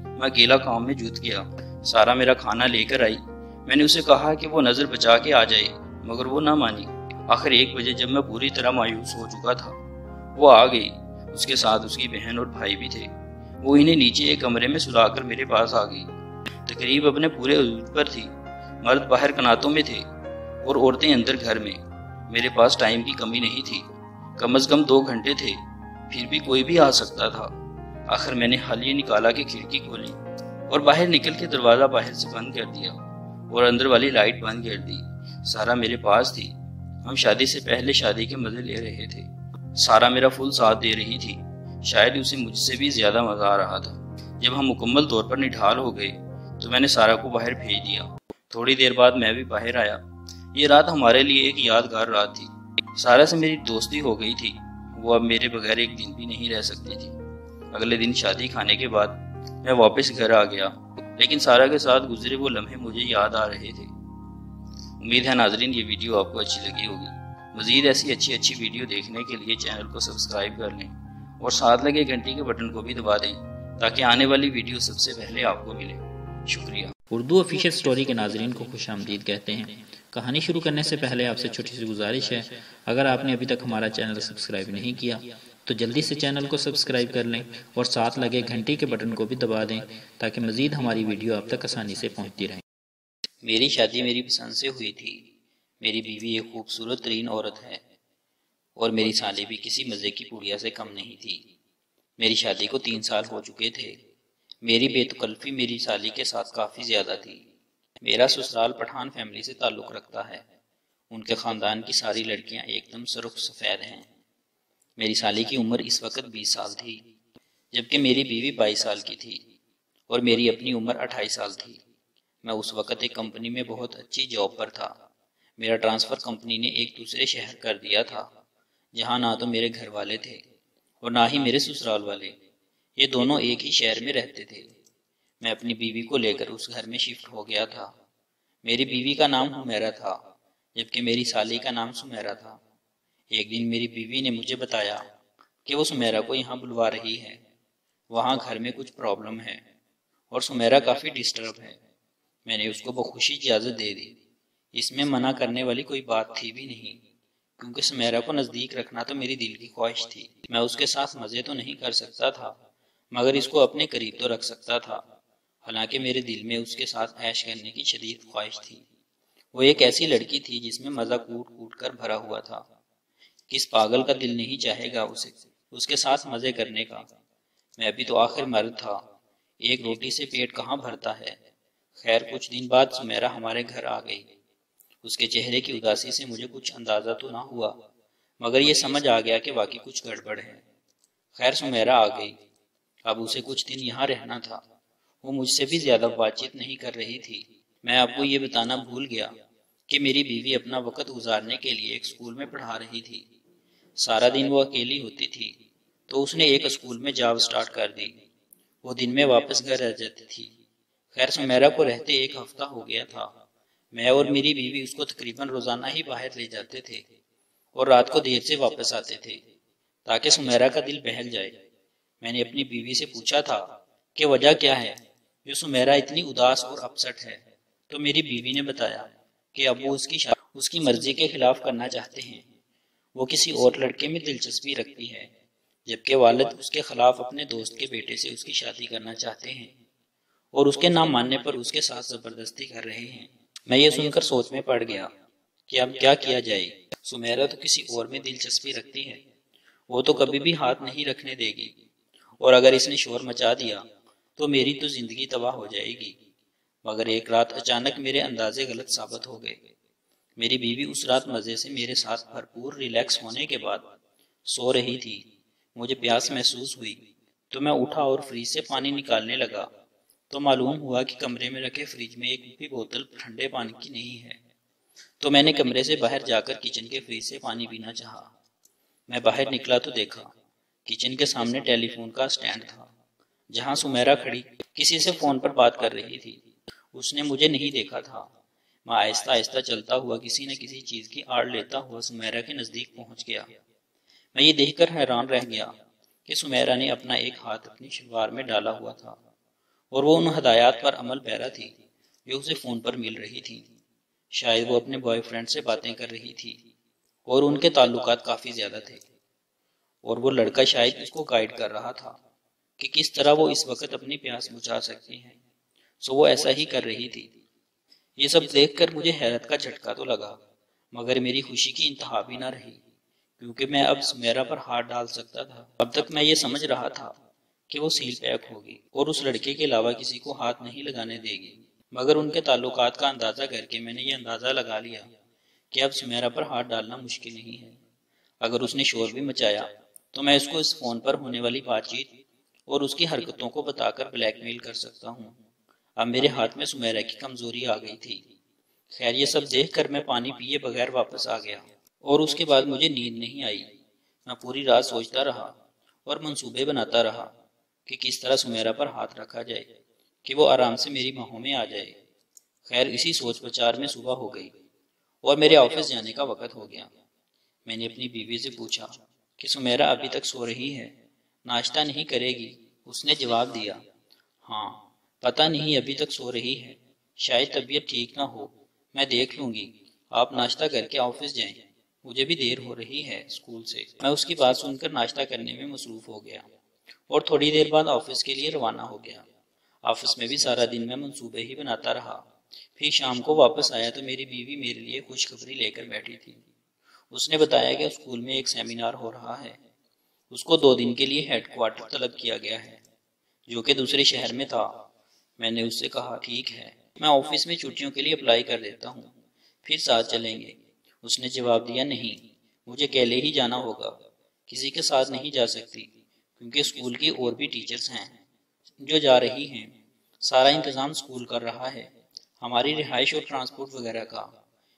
میں اکیلا کام میں جوت گیا۔ سارا میرا کھانا لے کر آئی۔ میں نے اسے کہا کہ وہ نظر بچا کے آ جائے، مگر وہ نہ مانی۔ آخر 1 بجے جب میں پوری طرح مایوس ہو چکا تھا، وہ آ گئی، اس کے ساتھ اس کی بہن اور بھائی بھی تھے۔ وہ انہیں نیچے ایک کمرے میں سلا کر میرے پاس آ گئی۔ تقریب اپنے پورے عروج پر تھی، مرد باہر کناتوں میں تھے اور عورتیں اندر گھر میں۔ میرے پاس ٹائم کی کمی نہیں تھی، کم از کم 2 گھنٹے تھے، پھر بھی کوئی بھی آ سکتا تھا۔ آخر میں نے حلیہ نکالا کہ کھڑکی کھولی اور باہر نکل کے دروازہ باہر سے بند کر دیا اور اندر والی لائٹ بند کر دی۔ سارا میرے پاس تھی، ہم شادی سے پہلے شادی کے مزے لے رہے تھے۔ سارا میرا فل ساتھ دے رہی تھی، شاید اسے مجھ سے بھی زیادہ مزہ آ رہا تھا۔ جب ہم مکمل طور پر نڈھال ہو گئے تو میں نے سارا کو باہر بھیج دیا۔ تھوڑی دیر بعد میں بھی باہر آیا۔ یہ رات ہمارے لیے ایک یادگار رات تھی۔ سارا سے میری دوستی ہو گئی تھی، وہ اب میرے بغیر ایک دن بھی نہیں رہ سکتی تھی۔ اگلے دن شادی کھانے کے بعد میں واپس گھر آ گیا، لیکن سارا کے ساتھ گزرے وہ لمحے مجھے یاد آ رہے تھے۔ امید ہے ناظرین یہ ویڈیو آپ کو اچھی لگی ہوگی۔ مزید ایسی اچھی ویڈیو دیکھنے کے لیے چینل کو سبسکرائب کر لیں اور ساتھ لگے گھنٹی کے بٹن کو بھی دبا دیں تاکہ آنے والی ویڈیو سب سے پہلے آپ کو ملے۔ شکریہ۔ اردو آفیشیل سٹوری کے ناظرین کو خوش آمدید کہتے ہیں۔ کہانی شروع کرنے سے پہلے آپ سے چھوٹی سی گزارش ہے، اگر آپ نے ابھی تک ہمارا چینل سبسکرائب نہیں کیا تو جلدی سے چینل کو سبسکرائب کر لیں اور ساتھ لگے گھنٹی کے بٹن کو بھی دبا دیں تاکہ مزید ہماری ویڈیو آپ تک آسانی سے پہنچتی رہے۔ میری شادی میری پسند سے ہوئی تھی۔ میری بیوی ایک خوبصورت ترین عورت ہے اور میری سالی بھی کسی مزے کی پوڑیا سے کم نہیں تھی۔ میری شادی کو 3 سال ہو چکے تھے۔ میری بے تکلفی میری سالی کے ساتھ کافی زیادہ تھی۔ میرا سسرال پٹھان فیملی سے تعلق رکھتا ہے۔ ان کے خاندان کی ساری لڑکیاں ایک دم سرخ سفید ہیں۔ میری سالی کی عمر اس وقت 20 سال تھی، جبکہ میری بیوی 22 سال کی تھی اور میری اپنی عمر 28 سال تھی۔ میں اس وقت ایک کمپنی میں بہت اچھی جاب پر تھا۔ میرا ٹرانسفر کمپنی نے ایک دوسرے شہر کر دیا تھا، جہاں نہ تو میرے گھر والے تھے اور نہ ہی میرے سسرال والے، یہ دونوں ایک ہی شہر میں رہتے تھے۔ میں اپنی بیوی کو لے کر اس گھر میں شفٹ ہو گیا تھا۔ میری بیوی کا نام حمیرہ تھا، جبکہ میری سالی کا نام سمیرہ تھا۔ ایک دن میری بیوی نے مجھے بتایا کہ وہ سمیرہ کو یہاں بلوا رہی ہے، وہاں گھر میں کچھ پرابلم ہے اور سمیرہ کافی ڈسٹرب ہے۔ میں نے اس کو بخوشی اجازت دے دی، اس میں منع کرنے والی کوئی بات تھی بھی نہیں، کیونکہ سمیرہ کو نزدیک رکھنا تو میری دل کی خواہش تھی۔ میں اس کے ساتھ مزے تو نہیں کر سکتا تھا، مگر اس کو اپنے قریب تو رکھ سکتا تھا، حالانکہ میرے دل میں اس کے ساتھ عیش کرنے کی شدید خواہش تھی۔ وہ ایک ایسی لڑکی تھی جس میں مزہ کوٹ کوٹ کر بھرا ہوا تھا۔ کس پاگل کا دل نہیں چاہے گا اس کے ساتھ مزے کرنے کا۔ میں ابھی تو آخر مرد تھا، ایک روٹی سے پیٹ کہاں بھرتا ہے۔ خیر کچھ دن بعد سمیرہ ہمارے گھر آ گئی۔ اس کے چہرے کی اداسی سے مجھے کچھ اندازہ تو نہ ہوا، مگر یہ سمجھ آ گیا کہ واقعی کچھ گڑبڑ ہے۔ خیر سمیرہ آ گئی، اب اسے کچھ دن یہاں رہنا تھا۔ وہ مجھ سے بھی زیادہ بات چیت نہیں کر رہی تھی۔ میں آپ کو یہ بتانا بھول گیا کہ میری بیوی اپنا وقت گزارنے کے لیے ایک اسکول میں پڑھا رہی تھی۔ سارا دن وہ اکیلی ہوتی تھی، تو اس نے ایک اسکول میں جاب سٹارٹ کر دی۔ وہ دن میں واپس گھر آ جاتی تھی۔ خیر سمیرہ کو رہتے ایک ہفتہ ہو گیا تھا۔ میں اور میری بیوی اس کو تقریباً روزانہ ہی باہر لے جاتے تھے اور رات کو دیر سے واپس آتے تھے تاکہ سمیرہ کا دل بہل جائے۔ میں نے اپنی بیوی سے پوچھا تھا کہ وجہ کیا ہے جو سمیرہ اتنی اداس اور اپسٹ ہے، تو میری بیوی نے بتایا کہ ابو اس کی مرضی کے خلاف کرنا چاہتے ہیں۔ وہ کسی اور لڑکے میں دلچسپی رکھتی ہے، جبکہ والد اس کے خلاف اپنے دوست کے بیٹے سے اس کی شادی کرنا چاہتے ہیں اور اس کے نہ ماننے پر اس کے ساتھ زبردستی کر رہے ہیں۔ میں یہ سن کر سوچ میں پڑ گیا کہ اب کیا کیا جائے۔ سمیرہ تو کسی اور میں دلچسپی رکھتی ہے، وہ تو کبھی بھی ہاتھ نہیں رکھنے دے گی، اور اگر اس نے شور مچا دیا تو میری تو زندگی تباہ ہو جائے گی۔ مگر ایک رات اچانک میرے اندازے غلط ثابت ہو گئے۔ میری بیوی اس رات مزے سے میرے ساتھ بھرپور ریلیکس ہونے کے بعد سو رہی تھی۔ مجھے پیاس محسوس ہوئی تو میں اٹھا اور فریج سے پانی نکالنے لگا تو معلوم ہوا کہ کمرے میں رکھے فریج میں ایک بھی بوتل ٹھنڈے پانی کی نہیں ہے۔ تو میں نے کمرے سے باہر جا کر کچن کے فریج سے پانی پینا چاہا۔ میں باہر نکلا تو دیکھا کچن کے سامنے ٹیلی فون کا سٹینڈ تھا، جہاں سمیرہ کھڑی کسی سے فون پر بات کر رہی تھی۔ اس نے مجھے نہیں دیکھا تھا۔ میں آہستہ آہستہ چلتا ہوا کسی نہ کسی چیز کی آڑ لیتا ہوا سمیرہ کے نزدیک پہنچ گیا۔ میں یہ دیکھ کر حیران رہ گیا کہ سمیرہ نے اپنا ایک ہاتھ اپنی شلوار میں ڈالا ہوا تھا اور وہ ان ہدایات پر عمل پیرا تھی جو اسے فون پر مل رہی تھی۔ شاید وہ اپنے بوائے فرینڈ سے باتیں کر رہی تھی اور ان کے تعلقات کافی زیادہ تھے، اور وہ لڑکا شاید اس کو گائیڈ کر رہا تھا کہ کس طرح وہ اس وقت اپنی پیاس بجھا سکتی ہے، سو وہ ایسا ہی کر رہی تھی۔ یہ سب دیکھ کر مجھے حیرت کا جھٹکا تو لگا، مگر میری خوشی کی انتہا بھی نہ رہی، کیونکہ میں اب سمیرہ پر ہاتھ ڈال سکتا تھا۔ اب تک میں یہ سمجھ رہا تھا کہ وہ سیل پیک ہوگی اور اس لڑکے کے علاوہ کسی کو ہاتھ نہیں لگانے دے گی، مگر ان کے تعلقات کا اندازہ کر کے میں نے یہ اندازہ لگا لیا کہ اب سمیرہ پر ہاتھ ڈالنا مشکل نہیں ہے۔ اگر اس نے شور بھی مچایا تو میں اس کو اس فون پر ہونے والی بات چیت اور اس کی حرکتوں کو بتا کر بلیک میل کر سکتا ہوں۔ اب میرے ہاتھ میں سمیرہ کی کمزوری آ گئی تھی۔ خیر یہ سب دیکھ کر میں پانی پیے بغیر واپس آ گیا اور اس کے بعد مجھے نیند نہیں آئی۔ میں پوری رات سوچتا رہا اور منصوبے بناتا رہا کہ کس طرح سمیرہ پر ہاتھ رکھا جائے کہ وہ آرام سے میری باہوں میں آ جائے۔ خیر اسی سوچ بچار میں صبح ہو گئی اور میرے آفس جانے کا وقت ہو گیا۔ میں نے اپنی بیوی سے پوچھا کہ سمیرہ ابھی تک سو رہی ہے، ناشتہ نہیں کرے گی؟ اس نے جواب دیا، ہاں پتہ نہیں ابھی تک سو رہی ہے، شاید طبیعت ٹھیک نہ ہو، میں دیکھ لوں گی، آپ ناشتہ کر کے آفس جائیں، مجھے بھی دیر ہو رہی ہے اسکول سے۔ میں اس کی بات سن کر ناشتہ کرنے میں مصروف ہو گیا اور تھوڑی دیر بعد آفس کے لیے روانہ ہو گیا۔ آفس میں بھی سارا دن میں منصوبے ہی بناتا رہا۔ پھر شام کو واپس آیا تو میری بیوی میرے لیے خوشخبری لے کر بیٹھی تھی۔ اس نے بتایا کہ اسکول میں ایک سیمینار ہو رہا ہے، اس کو 2 دن کے لیے ہیڈ کوارٹر طلب کیا گیا ہے، جو کہ دوسرے شہر میں تھا۔ میں نے اس سے کہا ٹھیک ہے، میں آفس میں چھٹیوں کے لیے اپلائی کر دیتا ہوں، پھر ساتھ چلیں گے۔ اس نے جواب دیا نہیں، مجھے اکیلے ہی جانا ہوگا، کسی کے ساتھ نہیں جا سکتی، کیونکہ اسکول کی اور بھی ٹیچرز ہیں جو جا رہی ہیں۔ سارا انتظام اسکول کر رہا ہے، ہماری رہائش اور ٹرانسپورٹ وغیرہ کا۔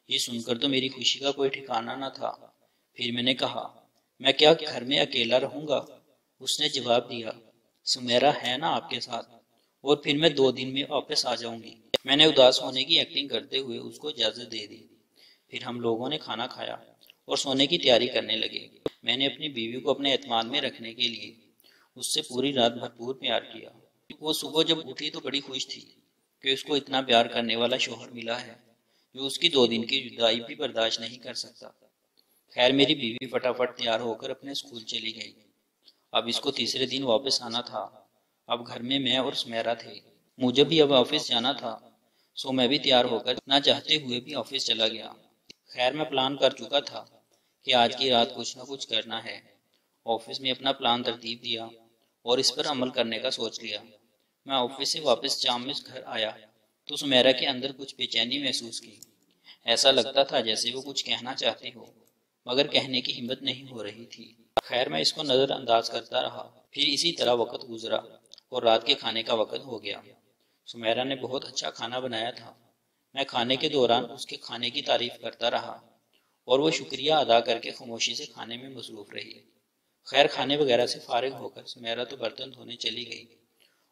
یہ سن کر تو میری خوشی کا کوئی ٹھکانہ نہ تھا۔ پھر میں نے کہا میں کیا گھر میں اکیلا رہوں گا؟ اس نے جواب دیا، سمیرہ ہے نا آپ کے ساتھ، اور پھر میں 2 دن میں واپس آ جاؤں گی۔ میں نے اداس ہونے کی ایکٹنگ کرتے ہوئے اس کو اجازت دے دی۔ پھر ہم لوگوں نے کھانا کھایا اور سونے کی تیاری کرنے لگے۔ میں نے اپنی بیوی کو اپنے اعتماد میں رکھنے کے لیے اس سے پوری رات بھرپور پیار کیا۔ وہ صبح جب اٹھی تو بڑی خوش تھی کہ اس کو اتنا پیار کرنے والا شوہر ملا ہے جو اس کی 2 دن کی جدائی بھی برداشت نہیں کر سکتا۔ خیر میری بیوی فٹافٹ تیار ہو کر اپنے اسکول چلی گئی۔ اب اس کو تیسرے دن واپس آنا تھا۔ اب گھر میں اور سمیرا تھے۔ مجھے بھی اب آفس جانا تھا، سو میں بھی تیار ہو کر نہ چاہتے ہوئے بھی آفس چلا گیا۔ خیر میں پلان کر چکا تھا کہ آج کی رات کچھ نہ کچھ کرنا ہے۔ آفس میں اپنا پلان ترتیب دیا اور اس پر عمل کرنے کا سوچ لیا۔ میں آفس سے واپس شام میں گھر آیا تو سمیرا کے اندر کچھ بے چینی محسوس کی۔ ایسا لگتا تھا جیسے وہ کچھ کہنا چاہتی ہو مگر کہنے کی ہمت نہیں ہو رہی تھی۔ خیر میں اس کو نظر انداز کرتا رہا۔ پھر اسی طرح وقت گزرا اور رات کے کھانے کا وقت ہو گیا۔ سمیرا نے بہت اچھا کھانا بنایا تھا۔ میں کھانے کے دوران اس کے کھانے کی تعریف کرتا رہا اور وہ شکریہ ادا کر کے خاموشی سے کھانے میں مصروف رہی۔ خیر کھانے وغیرہ سے فارغ ہو کر سمیرا تو برتن دھونے چلی گئی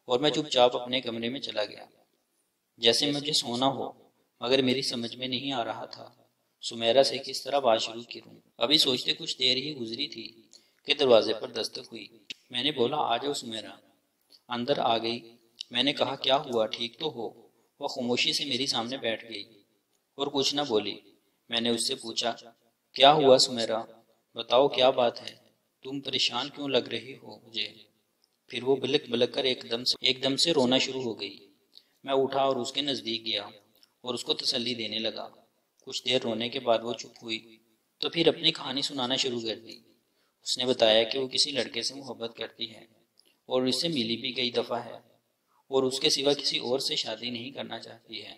اور میں چپ چاپ اپنے کمرے میں چلا گیا جیسے مجھے سونا ہو، مگر میری سمجھ میں نہیں آ رہا تھا سمیرا سے کس طرح بات شروع کروں۔ ابھی سوچتے کچھ دیر ہی گزری تھی کہ دروازے پر دستک ہوئی۔ میں نے بولا آ جاؤ سمیرا۔ اندر آ گئی۔ میں نے کہا کیا ہوا، ٹھیک تو ہو؟ وہ خاموشی سے میری سامنے بیٹھ گئی اور کچھ نہ بولی۔ میں نے اس سے پوچھا کیا ہوا سمیرا، بتاؤ کیا بات ہے، تم پریشان کیوں لگ رہی ہو مجھے؟ پھر وہ بلک بلک کر ایک دم سے رونا شروع ہو گئی۔ میں اٹھا اور اس کے نزدیک گیا اور اس کو تسلی دینے لگا۔ کچھ دیر رونے کے بعد وہ چپ ہوئی تو پھر اپنی کہانی سنانا شروع کر دی۔ اس نے بتایا کہ وہ کسی لڑکے سے محبت کرتی ہے اور اس سے ملی بھی کئی دفعہ ہے اور اس کے سوا کسی اور سے شادی نہیں کرنا چاہتی ہے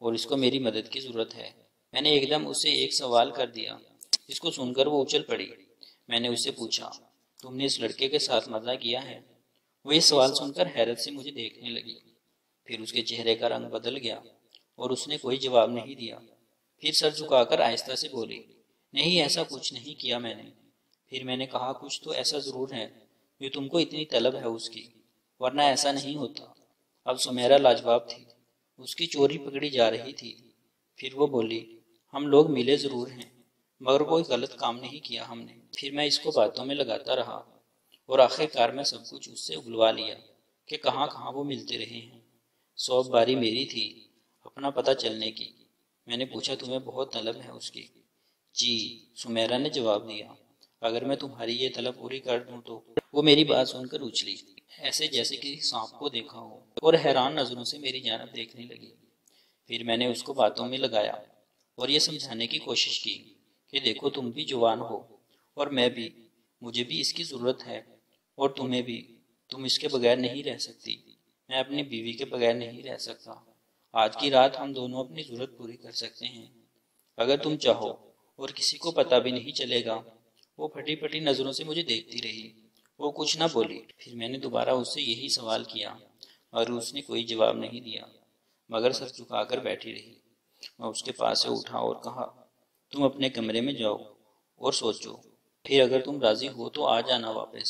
اور اس کو میری مدد کی ضرورت ہے۔ میں نے ایک دم اسے ایک سوال کر دیا جس کو سن کر وہ اچھل پڑی۔ میں نے اس سے پوچھا تم نے اس لڑکے کے ساتھ مزہ کیا ہے؟ وہ یہ سوال سن کر حیرت سے مجھے دیکھنے لگی۔ پھر اس کے چہرے کا رنگ بدل گیا اور اس نے کوئی جواب نہیں دیا۔ پھر سر جھکا کر آہستہ سے بولی نہیں ایسا کچھ نہیں کیا میں نے۔ پھر میں نے کہا کچھ تو ایسا ضرور ہے جو تم کو اتنی طلب ہے اس کی، ورنہ ایسا نہیں ہوتا۔ اب سمیرا لاجواب تھی، اس کی چوری پکڑی جا رہی تھی۔ پھر وہ بولی ہم لوگ ملے ضرور ہیں مگر کوئی غلط کام نہیں کیا ہم نے۔ پھر میں اس کو باتوں میں لگاتا رہا اور آخر کار میں سب کچھ اس سے اگلوا لیا کہ کہاں کہاں وہ ملتے رہے ہیں۔ سوب باری میری تھی اپنا پتہ چلنے کی۔ میں نے پوچھا تمہیں بہت طلب ہے اس کی؟ جی، سمیرا نے جواب دیا۔ اگر میں تمہاری یہ طلب پوری کر دوں تو؟ وہ میری بات سن کر اچھلی، ایسے جیسے کسی سانپ کو دیکھا ہو، اور حیران نظروں سے میری جانب دیکھنے لگی۔ پھر میں نے اس کو باتوں میں لگایا اور یہ سمجھانے کی کوشش کی کہ دیکھو تم بھی جوان ہو اور میں بھی، مجھے بھی اس کی ضرورت ہے اور تمہیں بھی، تم اس کے بغیر نہیں رہ سکتی، میں اپنی بیوی کے بغیر نہیں رہ سکتا۔ آج کی رات ہم دونوں اپنی ضرورت پوری کر سکتے ہیں اگر تم چاہو، اور کسی کو پتہ بھی نہیں چلے گا۔ وہ پھٹی پھٹی نظروں سے مجھے دیکھتی رہی، وہ کچھ نہ بولی۔ پھر میں نے دوبارہ اس سے یہی سوال کیا اور اس نے کوئی جواب نہیں دیا مگر سر جھکا کر بیٹھی رہی۔ میں اس کے پاس سے اٹھا اور کہا تم اپنے کمرے میں جاؤ اور سوچو، پھر اگر تم راضی ہو تو آ جانا واپس،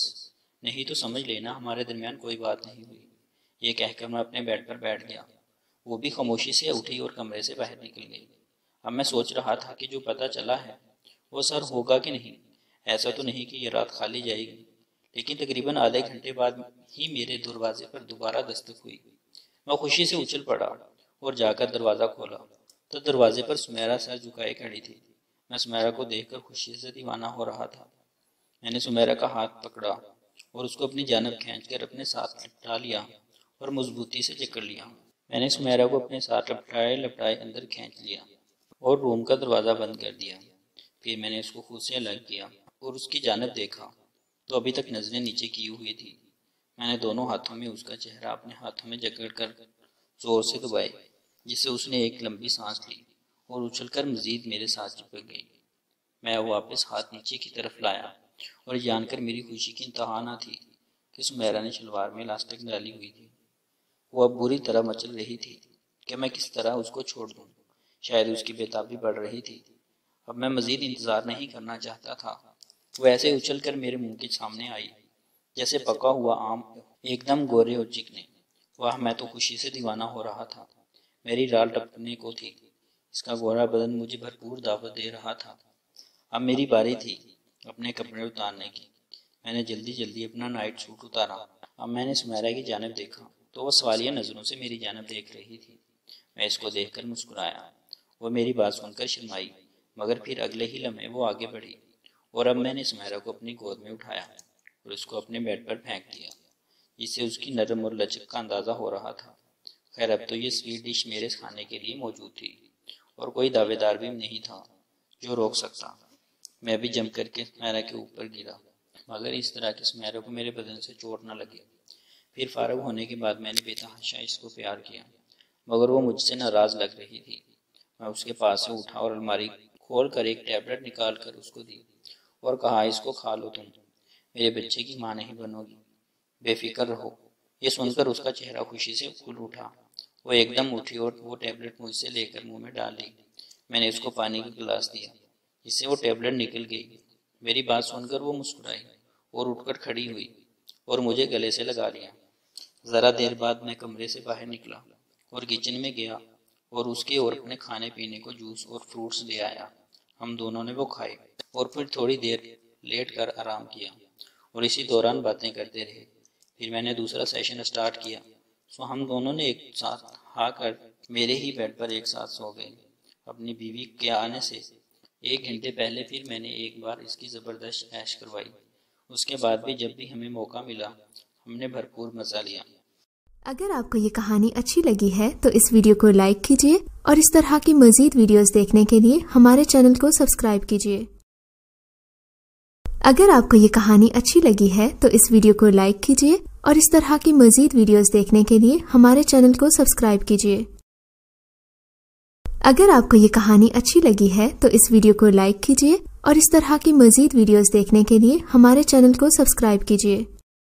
نہیں تو سمجھ لینا ہمارے درمیان کوئی بات نہیں ہوئی۔ یہ کہہ کر میں اپنے بیڈ پر بیٹھ گیا۔ وہ بھی خاموشی سے اٹھی اور کمرے سے باہر نکل گئی۔ اب میں سوچ رہا تھا کہ جو پتہ چلا ہے وہ سر ہوگا کہ نہیں۔ ایسا تو نہیں کہ یہ رات کھالی جائے گی، لیکن تقریباً آدھے گھنٹے بعد ہی میرے دروازے پر دوبارہ دستک ہوئی۔ میں خوشی سے اچھل پڑا اور جا کر دروازہ کھولا تو دروازے پر سمیرا سر جھکائے کھڑی تھی۔ میں سمیرا کو دیکھ کر خوشی سے دیوانہ ہو رہا تھا۔ میں نے سمیرا کا ہاتھ پکڑا اور اس کو اپنی جانب کھینچ کر اپنے ساتھ لپٹا لیا اور مضبوطی سے جکڑ لیا۔ میں نے سمیرا کو اپنے ساتھ لپٹائے اندر کھینچ لیا اور روم کا دروازہ بند کر دیا۔ پھر میں نے اس کو خود سے الگ کیا اور اس کی جانب دیکھا تو ابھی تک نظریں نیچے کی ہوئی تھی۔ میں نے دونوں ہاتھوں میں اس کا چہرہ اپنے ہاتھوں میں جکڑ کر زور سے دبائے، جس سے اس نے ایک لمبی سانس لی اور اچھل کر مزید میرے ساتھ چپک گئی۔ میں واپس ہاتھ نیچے کی طرف لایا اور جان کر میری خوشی کی انتہا نہ تھی کہ سمیرا نے شلوار میں لاسٹک ڈالی ہوئی تھی۔ وہ اب بری طرح مچل رہی تھی کہ میں کس طرح اس کو چھوڑ دوں۔ شاید اس کی بےتابی بڑھ رہی تھی۔ اب میں مزید انتظار نہیں کرنا چاہتا تھا۔ وہ ایسے اچھل کر میرے منہ کے سامنے آئی جیسے پکا ہوا آم، ایک دم گورے اور چکنے۔ واہ میں تو خوشی سے دیوانہ ہو رہا تھا، میری رال ٹپکنے کو تھی، اس کا گورا بدن مجھے بھرپور دعوت دے رہا تھا۔ اب میری باری تھی اپنے کپڑے اتارنے کی۔ میں نے جلدی جلدی اپنا نائٹ سوٹ اتارا۔ اب میں نے سمیرا کی جانب دیکھا تو وہ سوالیہ نظروں سے میری جانب دیکھ رہی تھی۔ میں اس کو دیکھ کر مسکرایا۔ وہ میری بات سن کر شرمائی، مگر پھر اگلے ہی لمحے وہ آگے بڑھی اور اب میں نے سمیرا کو اپنی گود میں اٹھایا اور اس کو اپنے بیڈ پر پھینک دیا، جس سے اس کی نرم اور لچک کا اندازہ ہو رہا تھا۔ خیر اب تو یہ سویٹ ڈش میرے کھانے کے لیے موجود تھی اور کوئی دعوے دار بھی نہیں تھا جو روک سکتا۔ میں بھی جم کر کے سمیرا کے اوپر گرا، مگر اس طرح کہ سمیرا کو میرے بدن سے چوٹ نہ لگے۔ پھر فارغ ہونے کے بعد میں نے بے تحاشا اس کو پیار کیا، مگر وہ مجھ سے ناراض لگ رہی تھی۔ میں اس کے پاس سے اٹھا اور الماری کھول کر ایک ٹیبلٹ نکال کر اس کو دی اور کہا اس کو کھا لو، تم میرے بچے کی ماں نہیں بنو گی، بے فکر رہو۔ یہ سن کر اس کا چہرہ خوشی سے کھل اٹھا۔ وہ ایک دم اٹھی اور وہ ٹیبلٹ مجھ سے لے کر منہ میں ڈال لی۔ میں نے اس کو پانی کا گلاس دیا جس سے وہ ٹیبلٹ نکل گئی۔ میری بات سن کر وہ مسکرائی اور اٹھ کر کھڑی ہوئی اور مجھے گلے سے لگا لیا۔ ذرا دیر بعد میں کمرے سے باہر نکلا اور کچن میں گیا اور اس کے اور اپنے کھانے پینے کو جوس اور فروٹس لے آیا۔ ہم دونوں نے وہ کھائے اور پھر تھوڑی دیر لیٹ کر آرام کیا اور اسی دوران باتیں کرتے رہے۔ پھر میں نے دوسرا سیشن سٹارٹ کیا سو ہم دونوں نے ایک ساتھ ہا کر میرے ہی بیڈ پر ایک ساتھ سو گئے۔ اپنی بیوی کے آنے سے 1 گھنٹے پہلے پھر میں نے ایک بار اس کی زبردست عیش کروائی۔ اس کے بعد بھی جب بھی ہمیں موقع ملا ہم نے بھرپور مزہ لیا۔ اگر آپ کو یہ کہانی اچھی لگی ہے تو اس ویڈیو کو لائک کیجیے اور اس طرح کی مزید ویڈیوز دیکھنے کے لیے ہمارے چینل کو سبسکرائب کیجیے۔ اگر آپ کو یہ کہانی اچھی لگی ہے تو اس ویڈیو کو لائک کیجیے اور اس طرح کی مزید ویڈیوز دیکھنے کے لیے ہمارے چینل کو سبسکرائب کیجیے۔ اگر آپ کو یہ کہانی اچھی لگی ہے تو اس ویڈیو کو لائک کیجیے اور اس طرح کی مزید ویڈیوز دیکھنے کے لیے ہمارے چینل کو سبسکرائب کیجیے۔